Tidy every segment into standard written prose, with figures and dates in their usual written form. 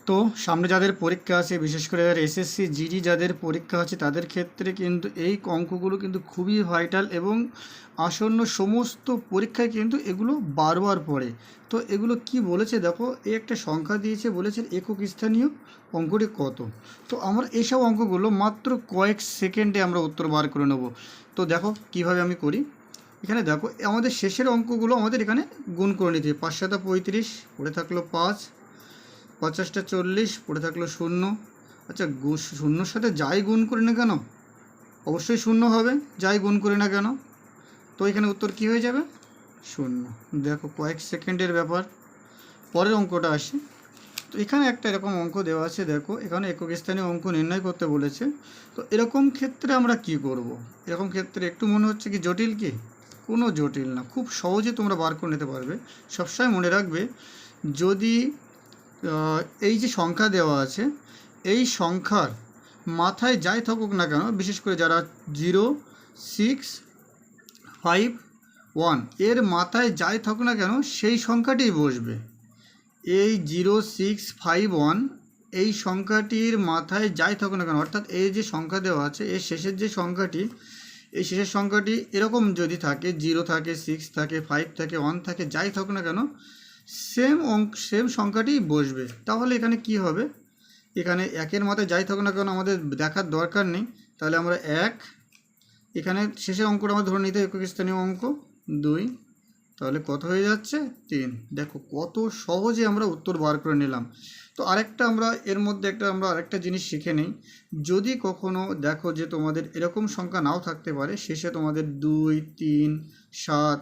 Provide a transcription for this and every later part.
তো সামনে যাদের পরীক্ষা আছে, বিশেষ করে যাদের এসএসসি জিডি যাদের পরীক্ষা আছে, তাদের ক্ষেত্রে কিন্তু এই অঙ্কগুলো কিন্তু খুবই ভাইটাল এবং আসন্ন সমস্ত পরীক্ষায় কিন্তু এগুলো বারবার পড়ে। তো এগুলো কি বলেছে দেখো, এই একটা সংখ্যা দিয়েছে, বলেছে একক স্থানীয় অঙ্কটি কত। তো আমরা এইসব অঙ্কগুলো মাত্র কয়েক সেকেন্ডে আমরা উত্তর বার করে নেব। তো দেখো কিভাবে আমি করি। এখানে দেখো আমাদের শেষের অঙ্কগুলো আমাদের এখানে গুণ করে নিতে হবে। 5 7 35, পড়ে থাকলো 5, 50টা 40, পড়ে থাকলো 0। আচ্ছা, শূন্যর সাথে যাই গুণ করি না কেন অবশ্যই শূন্য হবে, যাই গুণ করি না কেন। তো এখানে উত্তর কি হয়ে যাবে? 0। দেখো কয়েক সেকেন্ডের ব্যাপার। পরের অঙ্কটা আসি। তো এখানে একটা এরকম অঙ্ক দেওয়া আছে, দেখো এখানে একক স্থানীয় অঙ্ক নির্ণয় করতে বলেছে। তো এরকম ক্ষেত্রে আমরা কি করব? এরকম ক্ষেত্রে একটু মনে হচ্ছে কি জটিল? কি কোনো জটিল না, খুব সহজে তোমরা বার করে নিতে পারবে। সবসময় মনে রাখবে, যদি এই যে সংখ্যা দেওয়া আছে, এই সংখ্যার মাথায় যাই থাকুক না কেন, বিশেষ করে যারা 0 6 5 1 এর মাথায় যাই থাকুক না কেন সেই সংখ্যাটিই বসবে। এই 0 6 5 1 এই সংখ্যাটির মাথায় যাই থাকুক না কেন, অর্থাৎ এই যে সংখ্যা দেওয়া আছে এর শেষের যে সংখ্যাটি, এই শেষের সংখ্যাটি এরকম যদি থাকে, 0 থাকে, 6 থাকে, 5 থাকে, 1 থাকে, যাই থাকুক না কেন সেম সংখ্যাটি বসবে। তাহলে এখানে কি হবে? এখানে একের মাথায় যাই থাকুক না কেন আমাদের দেখার দরকার নেই। তাহলে আমরা 1, এখানে শেষের অঙ্কটা আমরা ধরে নিতে একক স্থানীয় অঙ্ক 2, তাহলে কত হয়ে যাচ্ছে? 3। দেখো কত সহজে আমরা উত্তর বার করে নিলাম। তো আরেকটা আমরা এর মধ্যে আরেকটা জিনিস শিখে নিই। যদি কখনো দেখো যে তোমাদের এরকম সংখ্যা নাও থাকতে পারে, শেষে তোমাদের 2 3 7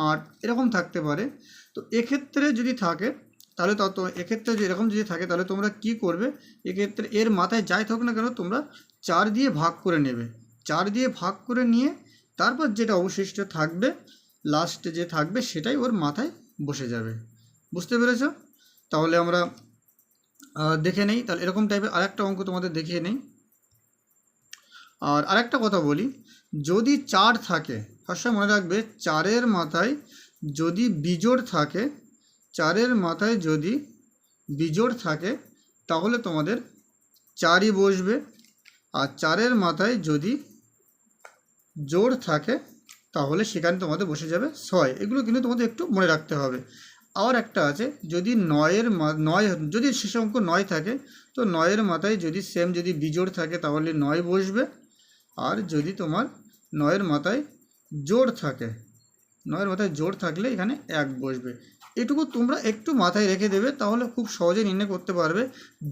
8 এরকম থাকতে পারে। তো এক্ষেত্রে যদি থাকে তাহলে এক্ষেত্রে এরকম যদি থাকে তাহলে তোমরা কি করবে? এক্ষেত্রে এর মাথায় যাই থাকুক না কেন তোমরা 4 দিয়ে ভাগ করে নেবে। 4 দিয়ে ভাগ করে নিয়ে তারপর যেটা অবশিষ্ট থাকবে, লাস্টে যে থাকবে সেটাই ওর মাথায় বসে যাবে। বুঝতে পেরেছ? তাহলে আমরা দেখে নেই। তাহলে এরকম টাইপের আরেকটা অঙ্ক তোমাদের দেখিয়ে নেই। আর আরেকটা কথা বলি, যদি 4 থাকে, সবসময় মনে রাখবে 4-এর মাথায় যদি বিজোড় থাকে, 4-এর মাথায় যদি বিজোড় থাকে তাহলে তোমাদের 4ই বসবে। আর 4-এর মাথায় যদি জোড় থাকে তাহলে সেখানে তোমাদের বসে যাবে 6। এগুলো কিন্তু তোমাদের একটু মনে রাখতে হবে। আর একটা আছে, যদি 9 যদি শেষ অঙ্ক 9 থাকে, তো 9-এর মাথায় যদি যদি বিজোড় থাকে তাহলে 9 বসবে। আর যদি তোমার 9-এর মাথায় জোড় থাকে, 9-এর মাথায় জোড় থাকলে এখানে 1 বসবে। এটুকু তোমরা একটু মাথায় রেখে দেবে, তাহলে খুব সহজে নির্ণয় করতে পারবে।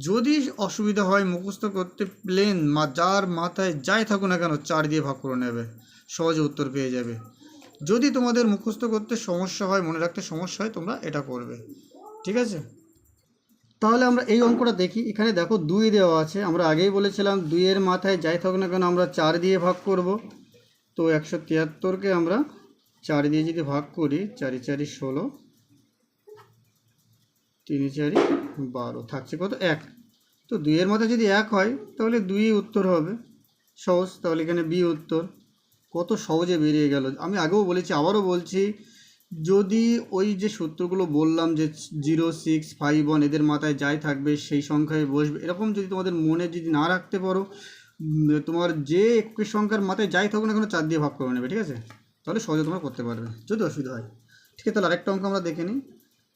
যদি অসুবিধা হয় মুখস্থ করতে, প্লেন যার মাথায় যাই থাকুক না কেন 4 দিয়ে ভাগ করে নেবে, সহজে উত্তর পেয়ে যাবে। যদি তোমাদের মুখস্থ করতে সমস্যা হয়, মনে রাখতে সমস্যা হয়, তোমরা এটা করবে। ঠিক আছে? তাহলে আমরা এই অঙ্কটা দেখি। এখানে দেখো 2 দেওয়া আছে, আমরা আগেই বলেছিলাম 2-এর মাথায় যাই থাকুক না কেন আমরা 4 দিয়ে ভাগ করব। তো 173কে আমরা 4 দিয়ে যদি ভাগ করি, 4 4 16, 3 4 12, থাকছে কত? 1। তো 2-এর মাথায় যদি 1 হয় তাহলে 2 উত্তর হবে, সহজ। তাহলে এখানে বি উত্তর। কত সহজে বেরিয়ে গেল। আমি আগেও বলেছি, আবারও বলছি, যদি ওই যে সূত্রগুলো বললাম যে 0 6 5 1 এদের মাথায় যাই থাকবে সেই সংখ্যায় বসবে, এরকম যদি তোমাদের মনে যদি না রাখতে পারো, তোমার যে একই সংখ্যার মাথায় যাই থাকুক না কেন 4 দিয়ে ভাগ করে নেবে। ঠিক আছে? তাহলে সহজে তোমরা করতে পারবে যদি অসুবিধা হয়। ঠিক আছে, তাহলে আরেকটা অঙ্ক আমরা দেখে নিই।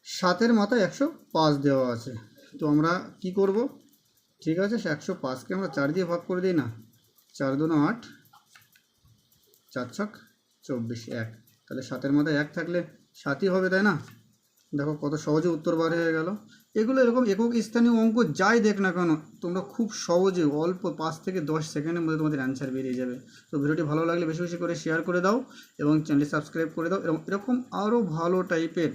7-এর মাথায় 105 দেওয়া আছে। তো আমরা কি করব? ঠিক আছে, 105কে আমরা 4 দিয়ে ভাগ করে দিই না। 4 2 8, 4 6 24, 1। তাহলে 7-এর মাথায় 1 থাকলে 7ই হবে, তাই না? দেখো কত সহজে উত্তর বার হয়ে গেল। এগুলো এরকম একক স্থানীয় অঙ্ক যাই দেখ না কেন তোমরা খুব সহজে অল্প 5 থেকে 10 সেকেন্ডের মধ্যে তোমাদের অ্যান্সার বেরিয়ে যাবে। তো ভিডিওটি ভালো লাগলে বেশি বেশি করে শেয়ার করে দাও এবং চ্যানেলটি সাবস্ক্রাইব করে দাও। এবং এরকম আরও ভালো টাইপের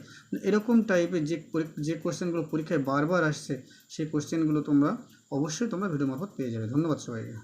যে কোশ্চেনগুলো পরীক্ষায় বারবার আসছে সেই কোশ্চেনগুলো তোমরা অবশ্যই ভিডিও মারফত পেয়ে যাবে। ধন্যবাদ সবাইকে।